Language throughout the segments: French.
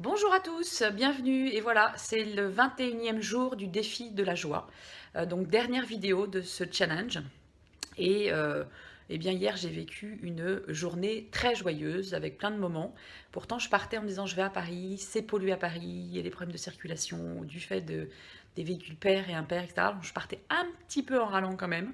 Bonjour à tous, bienvenue et voilà, c'est le 21e jour du défi de la joie. Donc dernière vidéo de ce challenge et eh bien hier j'ai vécu une journée très joyeuse avec plein de moments. Pourtant je partais en me disant je vais à Paris, c'est pollué à Paris, il y a des problèmes de circulation du fait des véhicules pairs et impairs, etc. Donc je partais un petit peu en râlant quand même.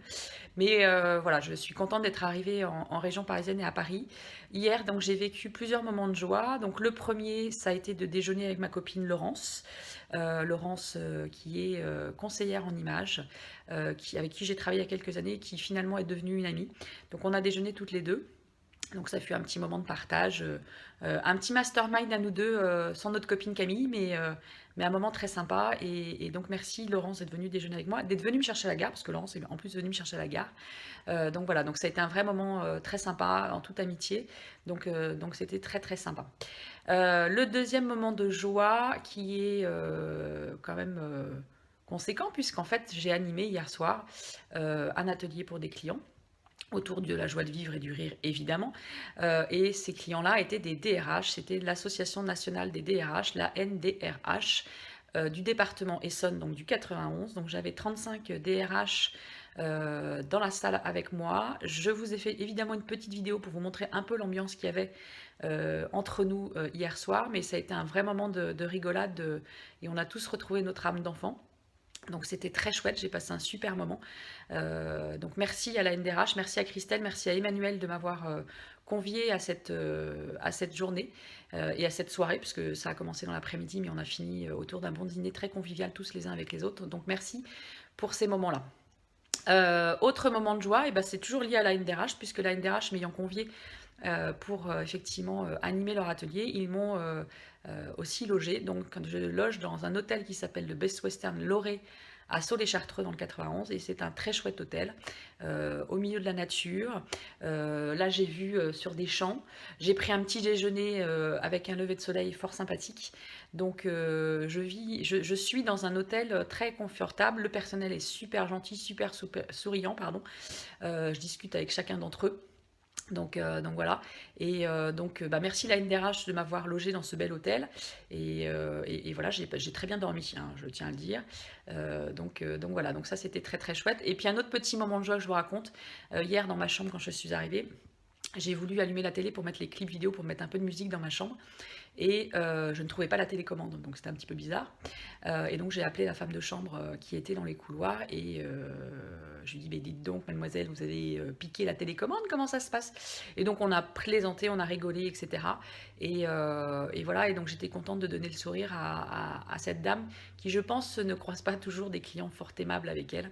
Mais voilà, je suis contente d'être arrivée en région parisienne et à Paris. Hier, donc j'ai vécu plusieurs moments de joie. Donc le premier, ça a été de déjeuner avec ma copine Laurence. Laurence qui est conseillère en images, avec qui j'ai travaillé il y a quelques années, qui finalement est devenue une amie. Donc on a déjeuné toutes les deux. Donc ça fut un petit moment de partage, un petit mastermind à nous deux, sans notre copine Camille, mais un moment très sympa. Et donc merci Laurence d'être venue déjeuner avec moi, d'être venue me chercher à la gare, parce que Laurence est en plus venue me chercher à la gare. Donc voilà, donc ça a été un vrai moment très sympa, en toute amitié. Donc c'était très très sympa. Le deuxième moment de joie qui est quand même conséquent, puisqu'en fait j'ai animé hier soir un atelier pour des clients autour de la joie de vivre et du rire, évidemment. Et ces clients-là étaient des DRH, c'était l'Association nationale des DRH, la NDRH, du département Essonne, donc du 91. Donc j'avais 35 DRH dans la salle avec moi. Je vous ai fait évidemment une petite vidéo pour vous montrer un peu l'ambiance qu'il y avait entre nous hier soir, mais ça a été un vrai moment de rigolade et on a tous retrouvé notre âme d'enfant. Donc c'était très chouette, j'ai passé un super moment. Donc merci à la NDRH, merci à Christelle, merci à Emmanuel de m'avoir conviée à cette journée et à cette soirée, puisque ça a commencé dans l'après-midi, mais on a fini autour d'un bon dîner très convivial tous les uns avec les autres. Donc merci pour ces moments-là. Autre moment de joie, et ben, c'est toujours lié à la NDRH, puisque la NDRH m'ayant conviée pour effectivement animer leur atelier, ils m'ont aussi logé. Donc je loge dans un hôtel qui s'appelle le Best Western Loré à Saulx-les-Chartreux dans le 91, et c'est un très chouette hôtel au milieu de la nature. Là j'ai vu sur des champs, j'ai pris un petit déjeuner avec un lever de soleil fort sympathique. Donc je suis dans un hôtel très confortable, le personnel est super gentil, super souriant, pardon. Je discute avec chacun d'entre eux. Donc voilà, et bah, merci la NDRH de m'avoir logé dans ce bel hôtel, et voilà, j'ai très bien dormi, hein, je tiens à le dire. Donc voilà, donc ça c'était très très chouette. Et puis un autre petit moment de joie que je vous raconte, hier dans ma chambre quand je suis arrivée, j'ai voulu allumer la télé pour mettre les clips vidéo, pour mettre un peu de musique dans ma chambre, et je ne trouvais pas la télécommande, donc c'était un petit peu bizarre. Et donc j'ai appelé la femme de chambre qui était dans les couloirs, et je lui ai dit, mais dites donc mademoiselle, vous avez piqué la télécommande, comment ça se passe? Et donc on a plaisanté, on a rigolé, etc. Et voilà, et donc j'étais contente de donner le sourire à cette dame qui, je pense, ne croise pas toujours des clients fort aimables avec elle.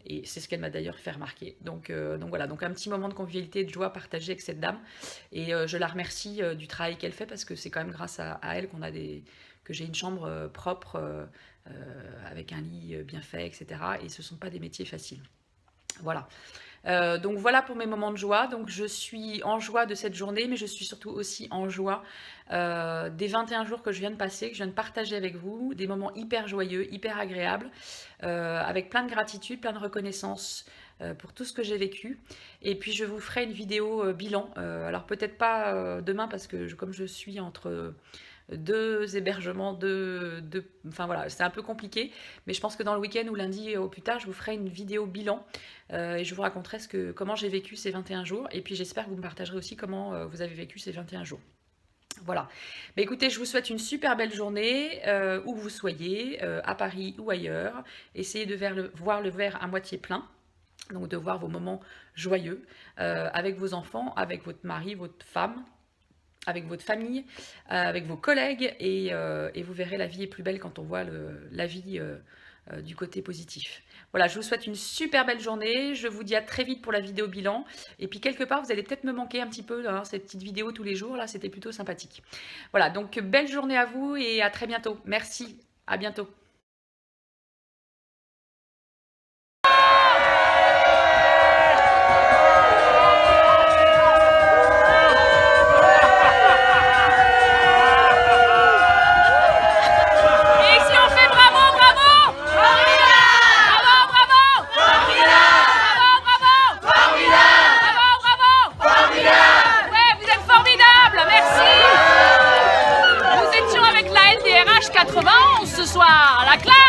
Et c'est ce qu'elle m'a d'ailleurs fait remarquer. Donc voilà, donc un petit moment de convivialité et de joie partagé avec cette dame. Et je la remercie du travail qu'elle fait, parce que c'est quand même grâce à elle que j'ai une chambre propre, avec un lit bien fait, etc. Et ce ne sont pas des métiers faciles. Voilà. Donc voilà pour mes moments de joie. Donc je suis en joie de cette journée, mais je suis surtout aussi en joie des 21 jours que je viens de passer, que je viens de partager avec vous, des moments hyper joyeux, hyper agréables, avec plein de gratitude, plein de reconnaissance pour tout ce que j'ai vécu. Et puis je vous ferai une vidéo bilan. Alors peut-être pas demain, parce que comme je suis entre deux hébergements, enfin voilà, c'est un peu compliqué, mais je pense que dans le week-end ou lundi au plus tard, je vous ferai une vidéo bilan et je vous raconterai comment j'ai vécu ces 21 jours, et puis j'espère que vous me partagerez aussi comment vous avez vécu ces 21 jours. Voilà. Mais écoutez, je vous souhaite une super belle journée, où vous soyez, à Paris ou ailleurs. Essayez de voir le verre à moitié plein. Donc de voir vos moments joyeux avec vos enfants, avec votre mari, votre femme, avec votre famille, avec vos collègues, et vous verrez, la vie est plus belle quand on voit la vie du côté positif. Voilà, je vous souhaite une super belle journée, je vous dis à très vite pour la vidéo bilan, et puis quelque part vous allez peut-être me manquer un petit peu, hein, cette petite vidéo tous les jours, là c'était plutôt sympathique. Voilà, donc belle journée à vous et à très bientôt. Merci, à bientôt. Et si on fait bravo, bravo! Bravo, bravo! Bravo, bravo! Bravo, bravo! Ouais, vous êtes formidables, merci! Nous étions avec la 91 ce soir, la classe.